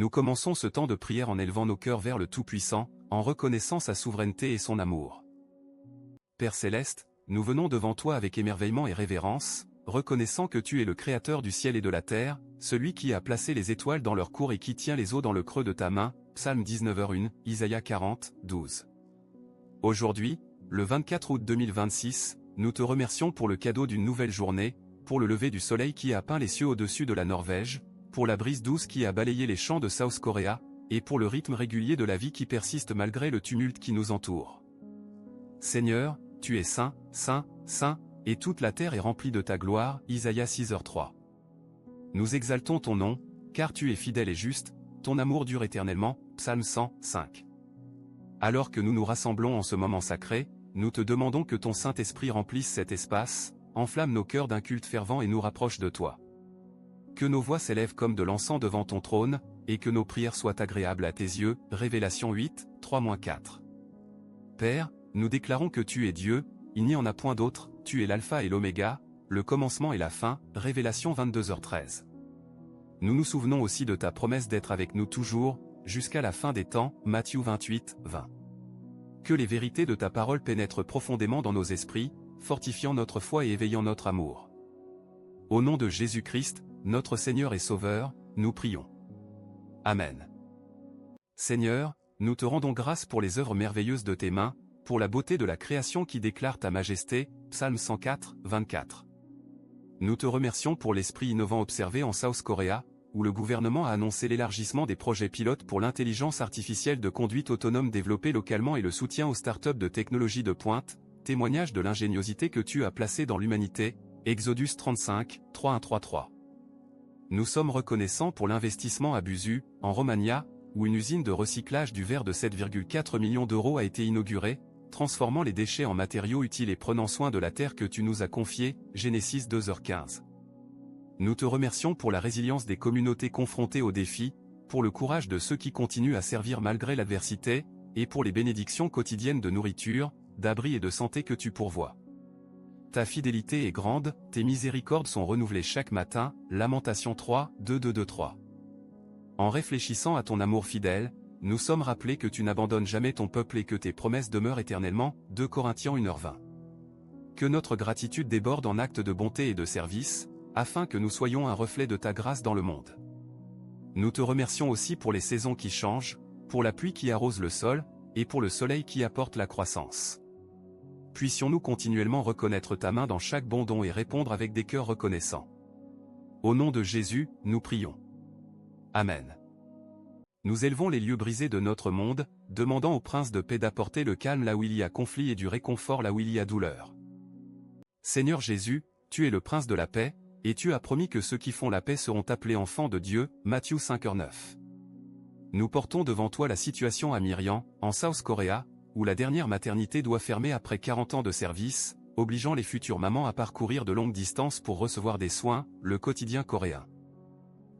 Nous commençons ce temps de prière en élevant nos cœurs vers le Tout-Puissant, en reconnaissant sa souveraineté et son amour. Père Céleste, nous venons devant toi avec émerveillement et révérence, reconnaissant que tu es le Créateur du ciel et de la terre, celui qui a placé les étoiles dans leur cours et qui tient les eaux dans le creux de ta main, Psaume 19h1, Isaïe 40, 12. Aujourd'hui, le 24 août 2026, nous te remercions pour le cadeau d'une nouvelle journée, pour le lever du soleil qui a peint les cieux au-dessus de la Norvège, pour la brise douce qui a balayé les champs de South Korea, et pour le rythme régulier de la vie qui persiste malgré le tumulte qui nous entoure. Seigneur, tu es saint, saint, saint, et toute la terre est remplie de ta gloire, Isaïe 6h3. Nous exaltons ton nom, car tu es fidèle et juste, ton amour dure éternellement, Psaume 105. Alors que nous nous rassemblons en ce moment sacré, nous te demandons que ton Saint-Esprit remplisse cet espace, enflamme nos cœurs d'un culte fervent et nous rapproche de toi. Que nos voix s'élèvent comme de l'encens devant ton trône, et que nos prières soient agréables à tes yeux, Révélation 8, 3-4. Père, nous déclarons que tu es Dieu, il n'y en a point d'autre, tu es l'alpha et l'oméga, le commencement et la fin, Révélation 22h13. Nous nous souvenons aussi de ta promesse d'être avec nous toujours, jusqu'à la fin des temps, Matthieu 28, 20. Que les vérités de ta parole pénètrent profondément dans nos esprits, fortifiant notre foi et éveillant notre amour. Au nom de Jésus-Christ, notre Seigneur et Sauveur, nous prions. Amen. Seigneur, nous te rendons grâce pour les œuvres merveilleuses de tes mains, pour la beauté de la création qui déclare ta majesté, Psaume 104, 24. Nous te remercions pour l'esprit innovant observé en South Korea, où le gouvernement a annoncé l'élargissement des projets pilotes pour l'intelligence artificielle de conduite autonome développée localement et le soutien aux startups de technologie de pointe, témoignage de l'ingéniosité que tu as placée dans l'humanité, Exodus 35, 3-1-3-3. Nous sommes reconnaissants pour l'investissement à Buzu, en Romagna, où une usine de recyclage du verre de 7,4 millions d'euros a été inaugurée, transformant les déchets en matériaux utiles et prenant soin de la terre que tu nous as confiée, Genesis 2h15. Nous te remercions pour la résilience des communautés confrontées aux défis, pour le courage de ceux qui continuent à servir malgré l'adversité, et pour les bénédictions quotidiennes de nourriture, d'abri et de santé que tu pourvois. Ta fidélité est grande, tes miséricordes sont renouvelées chaque matin, Lamentation 3, 2-2-2-3. En réfléchissant à ton amour fidèle, nous sommes rappelés que tu n'abandonnes jamais ton peuple et que tes promesses demeurent éternellement, 2 Corinthiens 1h20. Que notre gratitude déborde en actes de bonté et de service, afin que nous soyons un reflet de ta grâce dans le monde. Nous te remercions aussi pour les saisons qui changent, pour la pluie qui arrose le sol, et pour le soleil qui apporte la croissance. Puissions-nous continuellement reconnaître ta main dans chaque bon don et répondre avec des cœurs reconnaissants. Au nom de Jésus, nous prions. Amen. Nous élevons les lieux brisés de notre monde, demandant au Prince de paix d'apporter le calme là où il y a conflit et du réconfort là où il y a douleur. Seigneur Jésus, tu es le Prince de la paix, et tu as promis que ceux qui font la paix seront appelés enfants de Dieu, Matthieu 5h9. Nous portons devant toi la situation à Myriam, en South Korea, où la dernière maternité doit fermer après 40 ans de service, obligeant les futures mamans à parcourir de longues distances pour recevoir des soins, le quotidien coréen.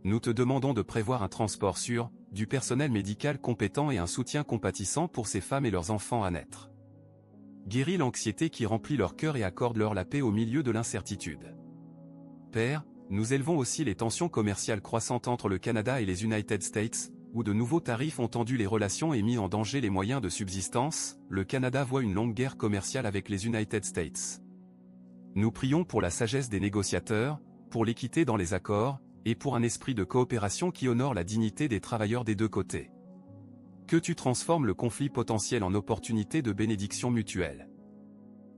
Nous te demandons de prévoir un transport sûr, du personnel médical compétent et un soutien compatissant pour ces femmes et leurs enfants à naître. Guéris l'anxiété qui remplit leur cœur et accorde-leur la paix au milieu de l'incertitude. Père, nous élevons aussi les tensions commerciales croissantes entre le Canada et les United States, où de nouveaux tarifs ont tendu les relations et mis en danger les moyens de subsistance. Le Canada voit une longue guerre commerciale avec les United States. Nous prions pour la sagesse des négociateurs, pour l'équité dans les accords, et pour un esprit de coopération qui honore la dignité des travailleurs des deux côtés. Que tu transformes le conflit potentiel en opportunité de bénédiction mutuelle.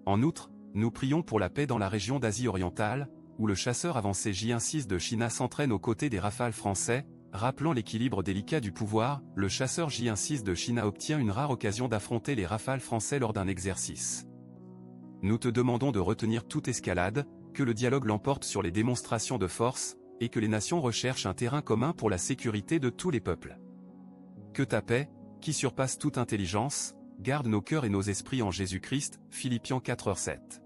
En outre, nous prions pour la paix dans la région d'Asie orientale, où le chasseur avancé J-6 de China s'entraîne aux côtés des Rafales français, rappelant l'équilibre délicat du pouvoir. Le chasseur J-6 de China obtient une rare occasion d'affronter les Rafales français lors d'un exercice. Nous te demandons de retenir toute escalade, que le dialogue l'emporte sur les démonstrations de force, et que les nations recherchent un terrain commun pour la sécurité de tous les peuples. Que ta paix, qui surpasse toute intelligence, garde nos cœurs et nos esprits en Jésus-Christ, Philippiens 4h7.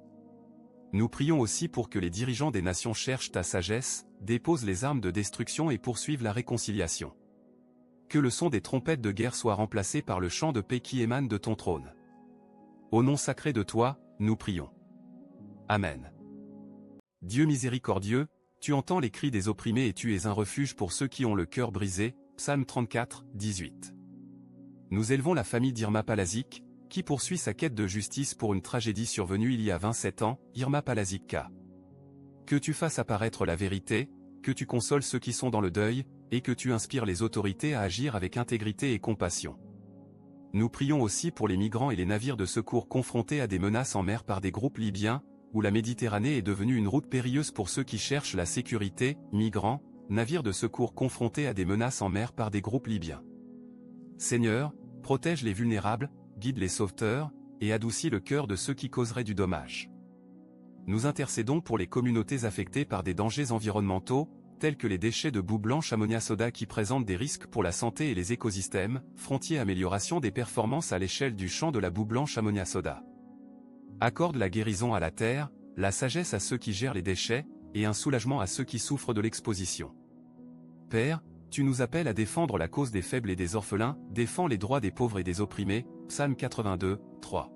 Nous prions aussi pour que les dirigeants des nations cherchent ta sagesse, déposent les armes de destruction et poursuivent la réconciliation. Que le son des trompettes de guerre soit remplacé par le chant de paix qui émane de ton trône. Au nom sacré de toi, nous prions. Amen. Dieu miséricordieux, tu entends les cris des opprimés et tu es un refuge pour ceux qui ont le cœur brisé. Psaume 34, 18. Nous élevons la famille d'Irma Palazic, qui poursuit sa quête de justice pour une tragédie survenue il y a 27 ans, Irma Palazic K. Que tu fasses apparaître la vérité, que tu consoles ceux qui sont dans le deuil, et que tu inspires les autorités à agir avec intégrité et compassion. Nous prions aussi pour les migrants et les navires de secours confrontés à des menaces en mer par des groupes libyens, où la Méditerranée est devenue une route périlleuse pour ceux qui cherchent la sécurité, migrants, navires de secours confrontés à des menaces en mer par des groupes libyens. Seigneur, protège les vulnérables, guide les sauveteurs, et adoucis le cœur de ceux qui causeraient du dommage. Nous intercédons pour les communautés affectées par des dangers environnementaux, tels que les déchets de boue blanche ammonia soda qui présentent des risques pour la santé et les écosystèmes, frontier amélioration des performances à l'échelle du champ de la boue blanche ammonia soda. Accorde la guérison à la terre, la sagesse à ceux qui gèrent les déchets, et un soulagement à ceux qui souffrent de l'exposition. Père, tu nous appelles à défendre la cause des faibles et des orphelins, défends les droits des pauvres et des opprimés, Psaume 82, 3.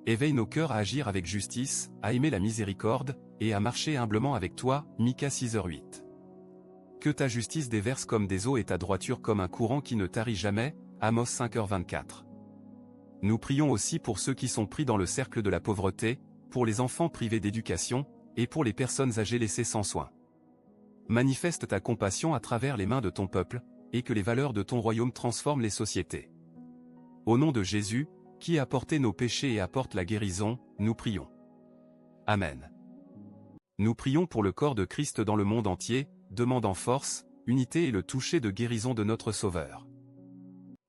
Éveille nos cœurs à agir avec justice, à aimer la miséricorde, et à marcher humblement avec toi, Micah 6h8. Que ta justice déverse comme des eaux et ta droiture comme un courant qui ne tarit jamais, Amos 5h24. Nous prions aussi pour ceux qui sont pris dans le cercle de la pauvreté, pour les enfants privés d'éducation, et pour les personnes âgées laissées sans soins. Manifeste ta compassion à travers les mains de ton peuple, et que les valeurs de ton royaume transforment les sociétés. Au nom de Jésus, qui a porté nos péchés et apporte la guérison, nous prions. Amen. Nous prions pour le corps de Christ dans le monde entier, demandant force, unité et le toucher de guérison de notre Sauveur.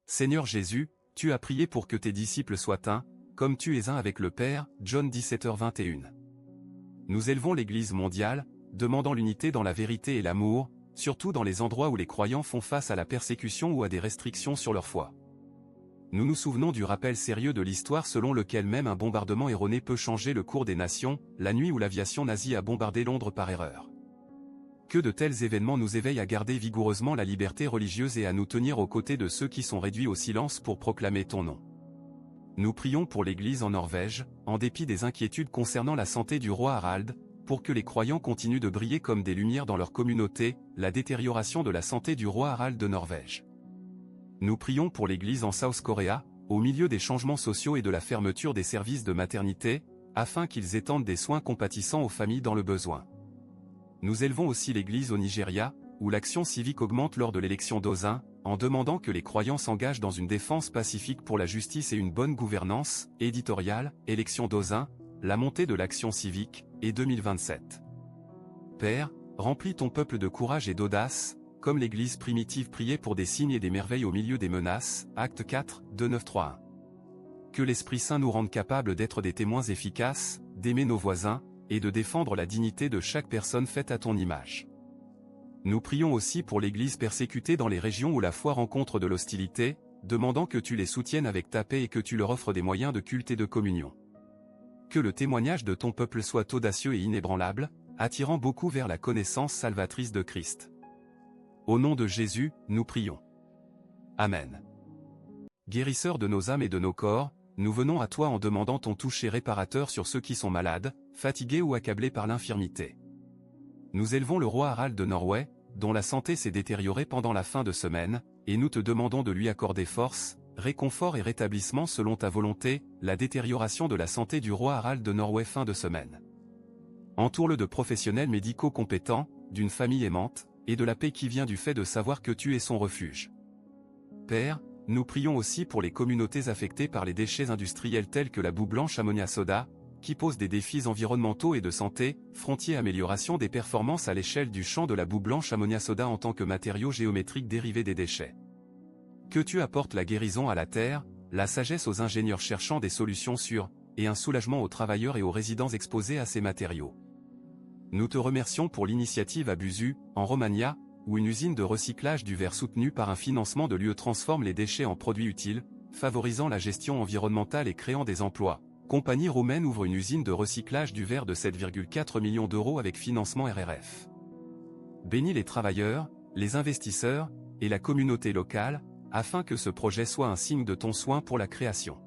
Seigneur Jésus, tu as prié pour que tes disciples soient un, comme tu es un avec le Père, John 17h21. Nous élevons l'Église mondiale, demandant l'unité dans la vérité et l'amour, surtout dans les endroits où les croyants font face à la persécution ou à des restrictions sur leur foi. Nous nous souvenons du rappel sérieux de l'histoire selon lequel même un bombardement erroné peut changer le cours des nations, la nuit où l'aviation nazie a bombardé Londres par erreur. Que de tels événements nous éveillent à garder vigoureusement la liberté religieuse et à nous tenir aux côtés de ceux qui sont réduits au silence pour proclamer ton nom. Nous prions pour l'Église en Norvège, en dépit des inquiétudes concernant la santé du roi Harald, pour que les croyants continuent de briller comme des lumières dans leur communauté, la détérioration de la santé du roi Harald de Norvège. Nous prions pour l'Église en South Korea, au milieu des changements sociaux et de la fermeture des services de maternité, afin qu'ils étendent des soins compatissants aux familles dans le besoin. Nous élevons aussi l'Église au Nigeria, où l'action civique augmente lors de l'élection d'Ozun, en demandant que les croyants s'engagent dans une défense pacifique pour la justice et une bonne gouvernance, éditoriale, élection d'Ozun, la montée de l'action civique, et 2027. Père, remplis ton peuple de courage et d'audace, comme l'Église primitive priait pour des signes et des merveilles au milieu des menaces, Acte 4, 2-9-3-1. Que l'Esprit Saint nous rende capables d'être des témoins efficaces, d'aimer nos voisins, et de défendre la dignité de chaque personne faite à ton image. Nous prions aussi pour l'Église persécutée dans les régions où la foi rencontre de l'hostilité, demandant que tu les soutiennes avec ta paix et que tu leur offres des moyens de culte et de communion. Que le témoignage de ton peuple soit audacieux et inébranlable, attirant beaucoup vers la connaissance salvatrice de Christ. Au nom de Jésus, nous prions. Amen. Guérisseur de nos âmes et de nos corps, nous venons à toi en demandant ton toucher réparateur sur ceux qui sont malades, fatigués ou accablés par l'infirmité. Nous élevons le roi Harald de Norway, dont la santé s'est détériorée pendant la fin de semaine, et nous te demandons de lui accorder force, réconfort et rétablissement selon ta volonté, la détérioration de la santé du roi Harald de Norway fin de semaine. Entoure-le de professionnels médicaux compétents, d'une famille aimante, et de la paix qui vient du fait de savoir que tu es son refuge. Père, nous prions aussi pour les communautés affectées par les déchets industriels tels que la boue blanche ammonia soda, qui posent des défis environnementaux et de santé, frontier amélioration des performances à l'échelle du champ de la boue blanche ammonia soda en tant que matériau géométrique dérivé des déchets. Que tu apportes la guérison à la terre, la sagesse aux ingénieurs cherchant des solutions sûres, et un soulagement aux travailleurs et aux résidents exposés à ces matériaux. Nous te remercions pour l'initiative à Buzu, en Romagna, où une usine de recyclage du verre soutenue par un financement de l'UE transforme les déchets en produits utiles, favorisant la gestion environnementale et créant des emplois. Compagnie roumaine ouvre une usine de recyclage du verre de 7,4 millions d'euros avec financement RRF. Bénis les travailleurs, les investisseurs, et la communauté locale, afin que ce projet soit un signe de ton soin pour la création.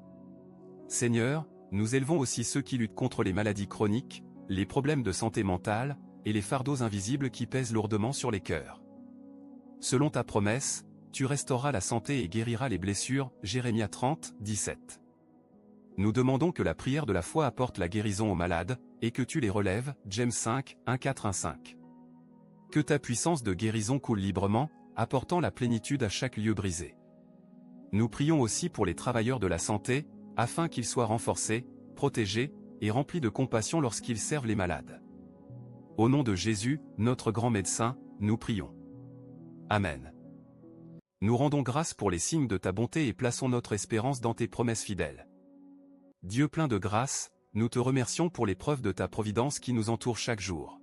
Seigneur, nous élevons aussi ceux qui luttent contre les maladies chroniques, les problèmes de santé mentale, et les fardeaux invisibles qui pèsent lourdement sur les cœurs. selon ta promesse, tu restaureras la santé et guériras les blessures, Jérémie 30, 17. Nous demandons que la prière de la foi apporte la guérison aux malades, et que tu les relèves, James 5, 1, 4, 1, 5. Que ta puissance de guérison coule librement, apportant la plénitude à chaque lieu brisé. Nous prions aussi pour les travailleurs de la santé, afin qu'ils soient renforcés, protégés, et remplis de compassion lorsqu'ils servent les malades. Au nom de Jésus, notre grand médecin, nous prions. Amen. Nous rendons grâce pour les signes de ta bonté et plaçons notre espérance dans tes promesses fidèles. Dieu plein de grâce, nous te remercions pour les preuves de ta providence qui nous entourent chaque jour.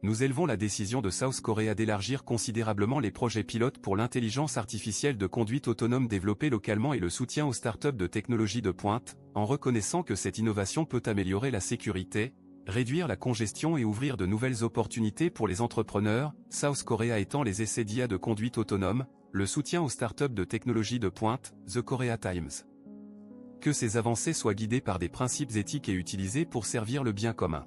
Nous élevons la décision de South Korea d'élargir considérablement les projets pilotes pour l'intelligence artificielle de conduite autonome développée localement et le soutien aux startups de technologie de pointe, en reconnaissant que cette innovation peut améliorer la sécurité, réduire la congestion et ouvrir de nouvelles opportunités pour les entrepreneurs, South Korea étant les essais d'IA de conduite autonome, le soutien aux startups de technologie de pointe, The Korea Times. Que ces avancées soient guidées par des principes éthiques et utilisées pour servir le bien commun.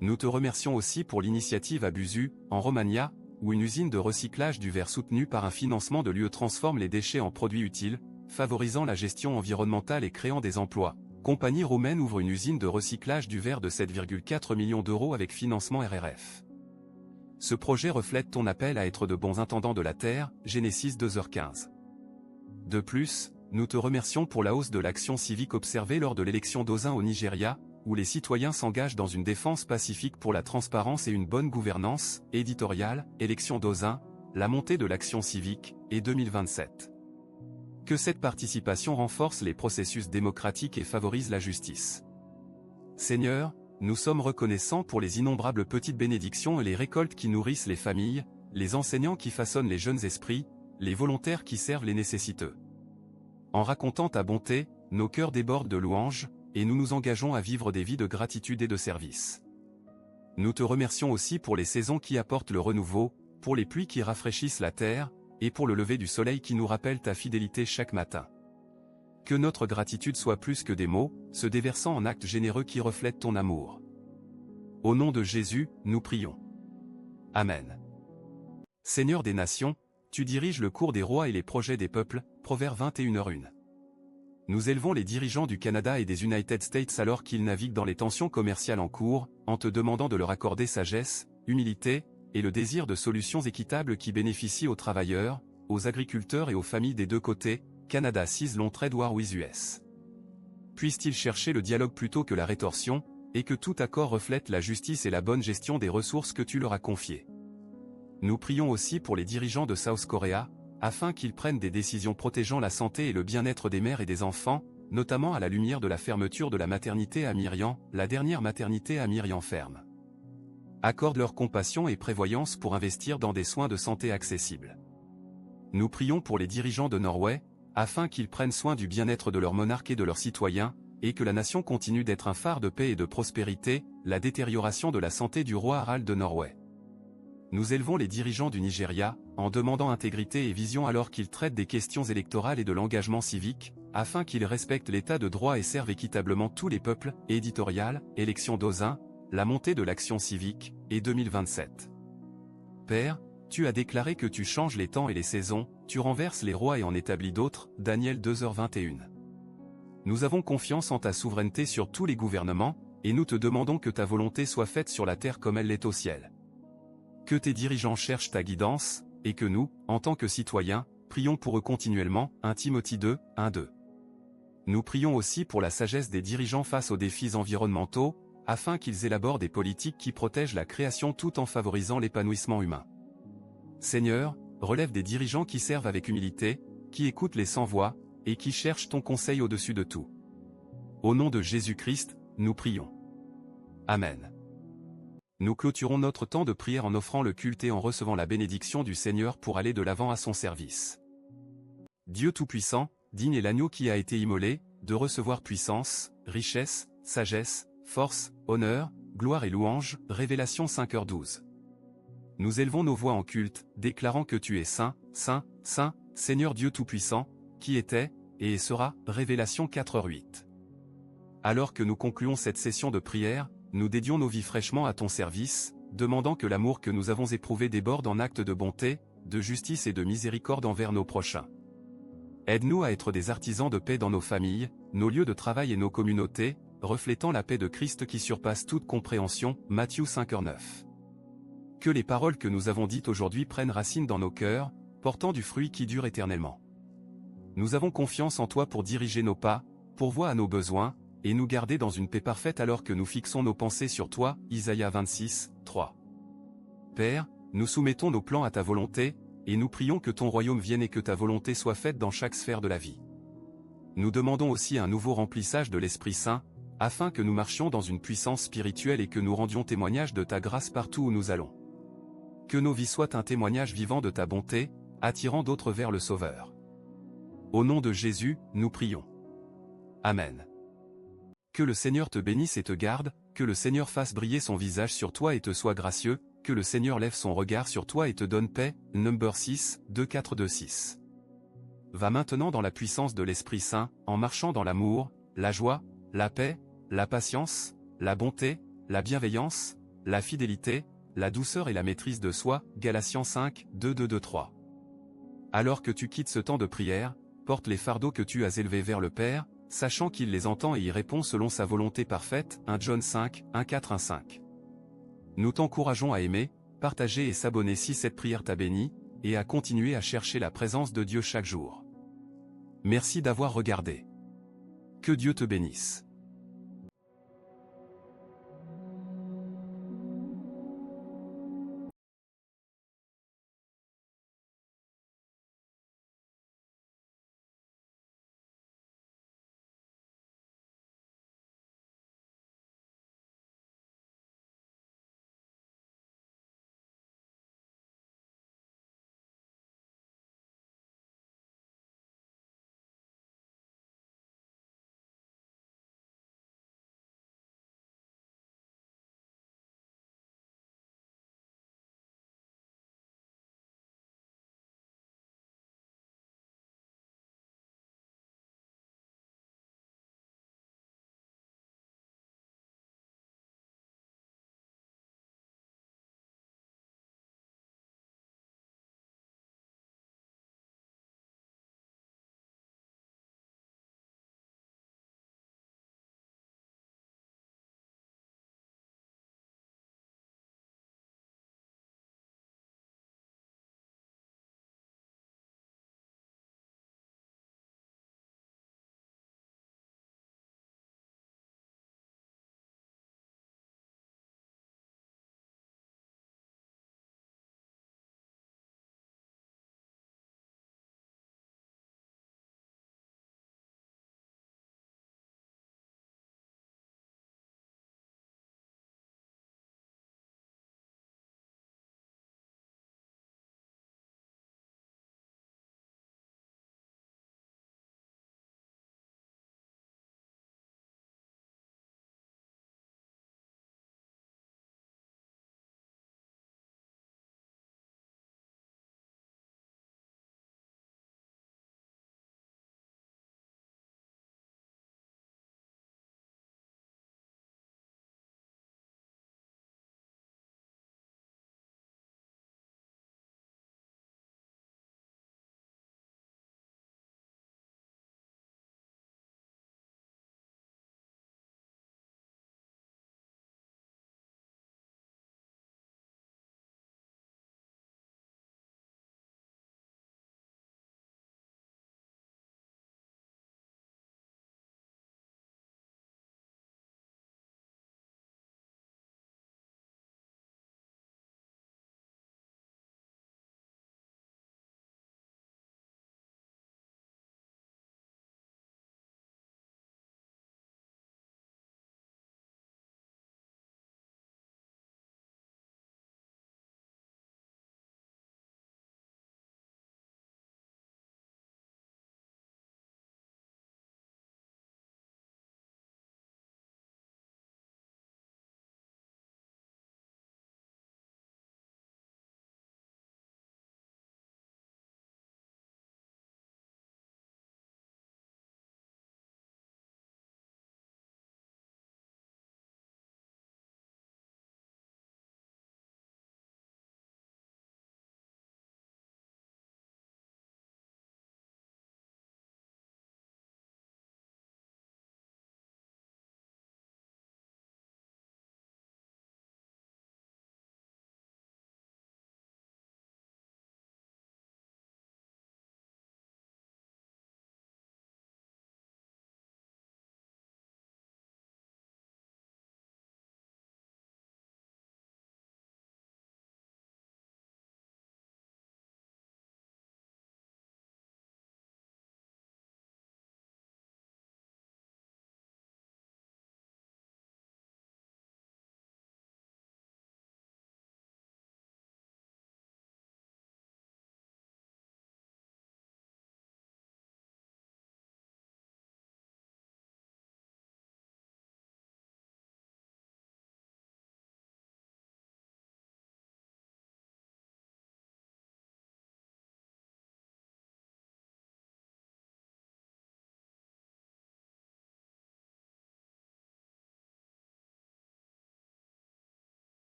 Nous te remercions aussi pour l'initiative à Buzu, en Romagna, où une usine de recyclage du verre soutenue par un financement de l'UE transforme les déchets en produits utiles, favorisant la gestion environnementale et créant des emplois. Compagnie roumaine ouvre une usine de recyclage du verre de 7,4 millions d'euros avec financement RRF. Ce projet reflète ton appel à être de bons intendants de la Terre, Genesis 2h15. De plus, nous te remercions pour la hausse de l'action civique observée lors de l'élection d'Osin au Nigeria, où les citoyens s'engagent dans une défense pacifique pour la transparence et une bonne gouvernance, éditoriale, élection d'Osin, la montée de l'action civique, et 2027. Que cette participation renforce les processus démocratiques et favorise la justice. Seigneur, nous sommes reconnaissants pour les innombrables petites bénédictions et les récoltes qui nourrissent les familles, les enseignants qui façonnent les jeunes esprits, les volontaires qui servent les nécessiteux. En racontant ta bonté, nos cœurs débordent de louanges, et nous nous engageons à vivre des vies de gratitude et de service. Nous te remercions aussi pour les saisons qui apportent le renouveau, pour les pluies qui rafraîchissent la terre, et pour le lever du soleil qui nous rappelle ta fidélité chaque matin. Que notre gratitude soit plus que des mots, se déversant en actes généreux qui reflètent ton amour. Au nom de Jésus, nous prions. Amen. Seigneur des nations, tu diriges le cours des rois et les projets des peuples, Proverbe 21h1. Nous élevons les dirigeants du Canada et des United States alors qu'ils naviguent dans les tensions commerciales en cours, en te demandant de leur accorder sagesse, humilité, et le désir de solutions équitables qui bénéficient aux travailleurs, aux agriculteurs et aux familles des deux côtés, Canada seize long trade war with US. Puissent-ils chercher le dialogue plutôt que la rétorsion, et que tout accord reflète la justice et la bonne gestion des ressources que tu leur as confiées. Nous prions aussi pour les dirigeants de South Korea, afin qu'ils prennent des décisions protégeant la santé et le bien-être des mères et des enfants, notamment à la lumière de la fermeture de la maternité à Miriam, la dernière maternité à Miriam ferme. Accorde leur compassion et prévoyance pour investir dans des soins de santé accessibles. Nous prions pour les dirigeants de Norway, afin qu'ils prennent soin du bien-être de leurs monarques et de leurs citoyens, et que la nation continue d'être un phare de paix et de prospérité, la détérioration de la santé du roi Harald de Norway. Nous élevons les dirigeants du Nigeria, en demandant intégrité et vision alors qu'ils traitent des questions électorales et de l'engagement civique, afin qu'ils respectent l'état de droit et servent équitablement tous les peuples, éditorial, élection d'Osin, la montée de l'action civique, et 2027. Père, tu as déclaré que tu changes les temps et les saisons, tu renverses les rois et en établis d'autres, Daniel 2h21. Nous avons confiance en ta souveraineté sur tous les gouvernements, et nous te demandons que ta volonté soit faite sur la terre comme elle l'est au ciel. Que tes dirigeants cherchent ta guidance, et que nous, en tant que citoyens, prions pour eux continuellement, 1 Timothée 2, 1-2. Nous prions aussi pour la sagesse des dirigeants face aux défis environnementaux, afin qu'ils élaborent des politiques qui protègent la création tout en favorisant l'épanouissement humain. Seigneur, relève des dirigeants qui servent avec humilité, qui écoutent les sans-voix, et qui cherchent ton conseil au-dessus de tout. Au nom de Jésus-Christ, nous prions. Amen. Nous clôturons notre temps de prière en offrant le culte et en recevant la bénédiction du Seigneur pour aller de l'avant à son service. Dieu Tout-Puissant, digne est l'agneau qui a été immolé, de recevoir puissance, richesse, sagesse, force, honneur, gloire et louange, Révélation 5h12. Nous élevons nos voix en culte, déclarant que tu es saint, saint, saint, Seigneur Dieu Tout-Puissant, qui était, et sera, Révélation 4h8. Alors que nous concluons cette session de prière, nous dédions nos vies fraîchement à ton service, demandant que l'amour que nous avons éprouvé déborde en actes de bonté, de justice et de miséricorde envers nos prochains. Aide-nous à être des artisans de paix dans nos familles, nos lieux de travail et nos communautés, reflétant la paix de Christ qui surpasse toute compréhension. Matthieu 5:9. Que les paroles que nous avons dites aujourd'hui prennent racine dans nos cœurs, portant du fruit qui dure éternellement. Nous avons confiance en toi pour diriger nos pas, pourvoir à nos besoins, et nous garder dans une paix parfaite alors que nous fixons nos pensées sur toi. Isaïe 26:3. Père, nous soumettons nos plans à ta volonté, et nous prions que ton royaume vienne et que ta volonté soit faite dans chaque sphère de la vie. Nous demandons aussi un nouveau remplissage de l'Esprit Saint, afin que nous marchions dans une puissance spirituelle et que nous rendions témoignage de ta grâce partout où nous allons. Que nos vies soient un témoignage vivant de ta bonté, attirant d'autres vers le Sauveur. Au nom de Jésus, nous prions. Amen. Que le Seigneur te bénisse et te garde, que le Seigneur fasse briller son visage sur toi et te soit gracieux, que le Seigneur lève son regard sur toi et te donne paix. Number 6, 2-4-2-6. Va maintenant dans la puissance de l'Esprit Saint, en marchant dans l'amour, la joie, la paix, la patience, la bonté, la bienveillance, la fidélité, la douceur et la maîtrise de soi. Galatiens 5, 2-2-2-3. Alors que tu quittes ce temps de prière, porte les fardeaux que tu as élevés vers le Père, sachant qu'il les entend et y répond selon sa volonté parfaite. 1 John 5, 1-4-1-5. Nous t'encourageons à aimer, partager et s'abonner si cette prière t'a béni, et à continuer à chercher la présence de Dieu chaque jour. Merci d'avoir regardé. Que Dieu te bénisse.